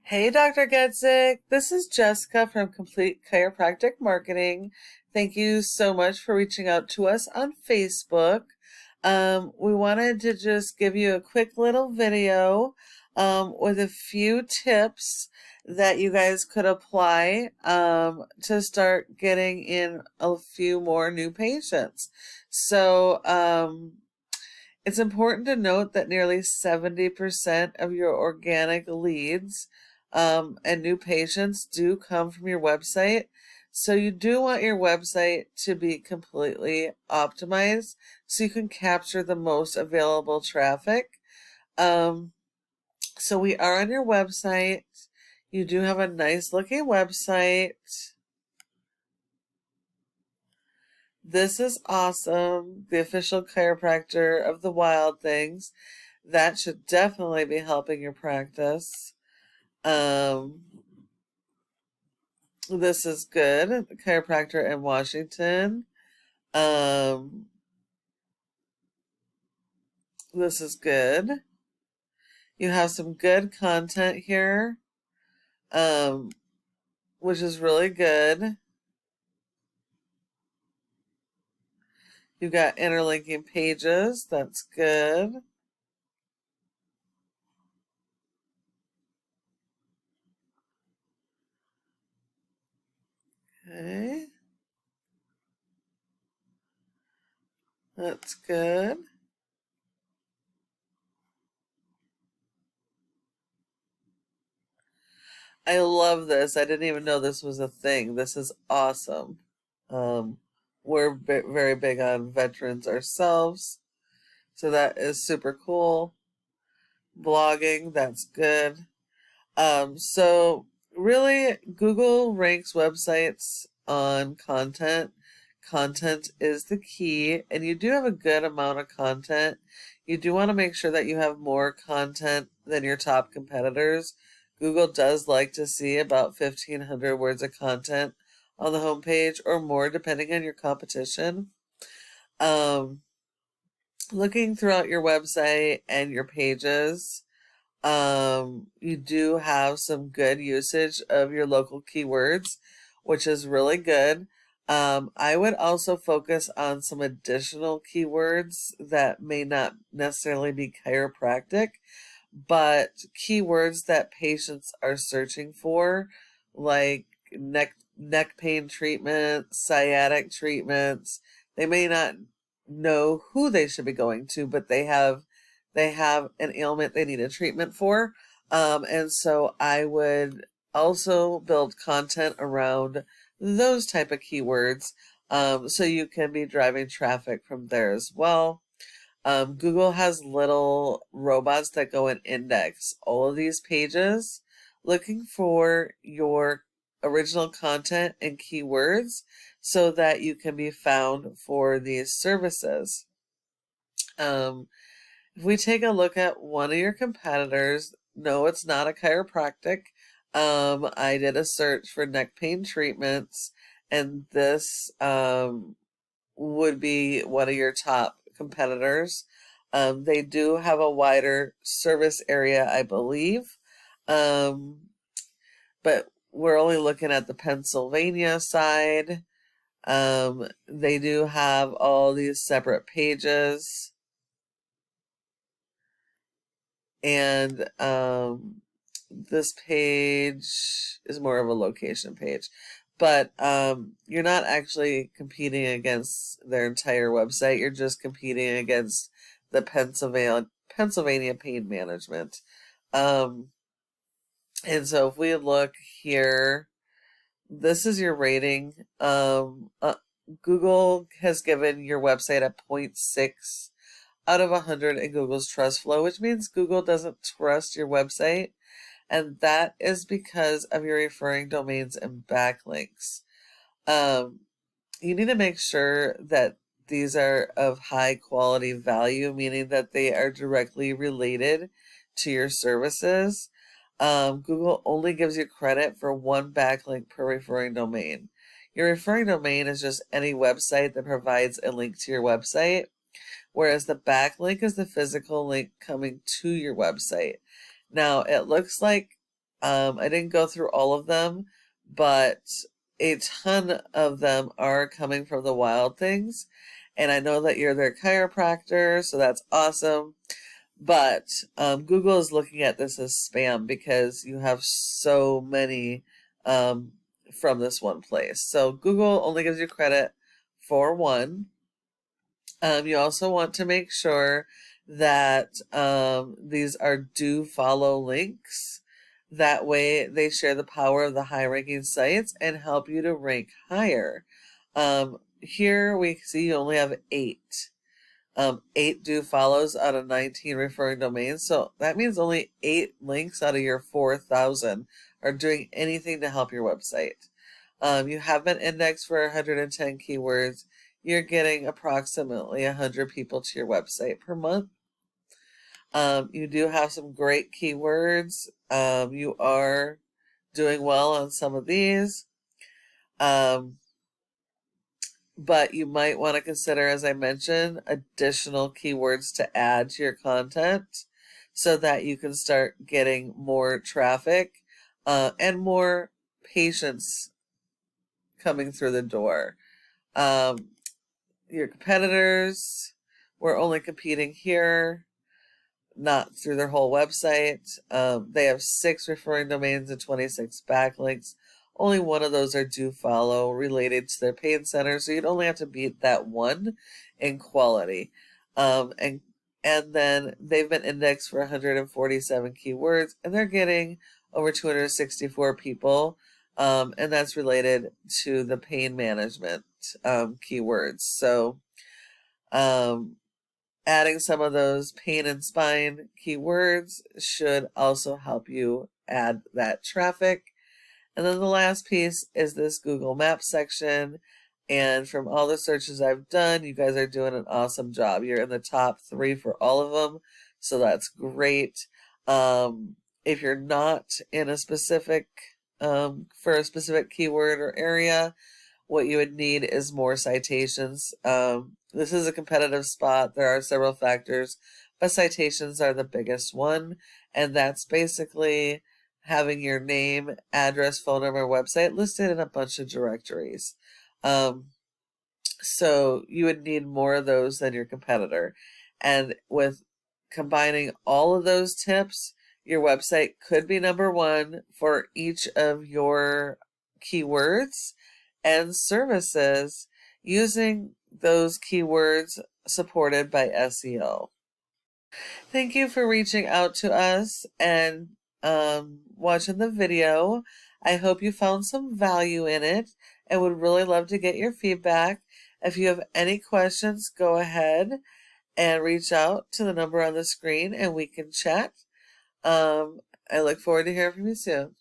Hey, Dr. Getzik. This is Jessica from Complete Chiropractic Marketing. Thank you so much for reaching out to us on Facebook. We wanted to just give you a quick little video with a few tips that you guys could apply to start getting in a few more new patients. It's important to note that nearly 70% of your organic leads and new patients do come from your website. So you do want your website to be completely optimized so you can capture the most available traffic. Um, so we are on your website. You do have a nice looking website. This is awesome. The official chiropractor of the Wild Things. That should definitely be helping your practice. This is good. The chiropractor in Washington. This is good. You have some good content here, which is really good. You've got interlinking pages. That's good. Okay. That's good. I love this. I didn't even know this was a thing. This is awesome. We're very big on veterans ourselves, so that is super cool. Blogging, that's good. So really, Google ranks websites on content. Content is the key, and you do have a good amount of content. You do want to make sure that you have more content than your top competitors. Google does like to see about 1,500 words of content on the homepage or more, depending on your competition. Looking throughout your website and your pages, you do have some good usage of your local keywords, which is really good. I would also focus on some additional keywords that may not necessarily be chiropractic, but keywords that patients are searching for, like neck pain treatment, sciatic treatments. They may not know who they should be going to, but they have an ailment they need a treatment for. And so I would also build content around those type of keywords, so you can be driving traffic from there as well. Google has little robots that go and index all of these pages, looking for your original content and keywords so that you can be found for these services. If we take a look at one of your competitors, no, it's not a chiropractic. I did a search for neck pain treatments, and this would be one of your top competitors. They do have a wider service area, I believe, but we're only looking at the Pennsylvania side. They do have all these separate pages. And this page is more of a location page, but you're not actually competing against their entire website. You're just competing against the Pennsylvania Pain Management. And so if we look here, this is your rating. Google has given your website a 0.6 out of 100 in Google's trust flow, which means Google doesn't trust your website, and that is because of your referring domains and backlinks. You need to make sure that these are of high quality value, meaning that they are directly related to your services. Google only gives you credit for one backlink per referring domain. Your referring domain is just any website that provides a link to your website, whereas the backlink is the physical link coming to your website. Now, it looks like I didn't go through all of them, but a ton of them are coming from the Wild Things. And I know that you're their chiropractor, so that's awesome. But Google is looking at this as spam because you have so many um, from this one place. So Google only gives you credit for one. You also want to make sure that these are do follow links. That way they share the power of the high ranking sites and help you to rank higher. Here we see you only have 8. 8 do follows out of 19 referring domains. So that means only 8 links out of your 4,000 are doing anything to help your website. You have been indexed for 110 keywords. You're getting approximately 100 people to your website per month. You do have some great keywords. You are doing well on some of these. But you might want to consider, as I mentioned, additional keywords to add to your content so that you can start getting more traffic and more patients coming through the door. Your competitors, we're only competing here, not through their whole website. They have 6 referring domains and 26 backlinks. Only one of those are do follow related to their paid center, so you'd only have to beat that one in quality. And then they've been indexed for 147 keywords, and they're getting over 264 people, and that's related to the pain management keywords. So adding some of those pain and spine keywords should also help you add that traffic. And then the last piece is this Google Maps section. And from all the searches I've done, you guys are doing an awesome job. You're in the top 3 for all of them. So that's great. If you're not in a specific, for a specific keyword or area, what you would need is more citations. This is a competitive spot. There are several factors, but citations are the biggest one. And that's basically having your name, address, phone number, website listed in a bunch of directories. So you would need more of those than your competitor. And with combining all of those tips, your website could be number 1 for each of your keywords and services using those keywords supported by SEO. Thank you for reaching out to us and watching the video. I hope you found some value in it and would really love to get your feedback. If you have any questions, go ahead and reach out to the number on the screen and we can chat. I look forward to hearing from you soon.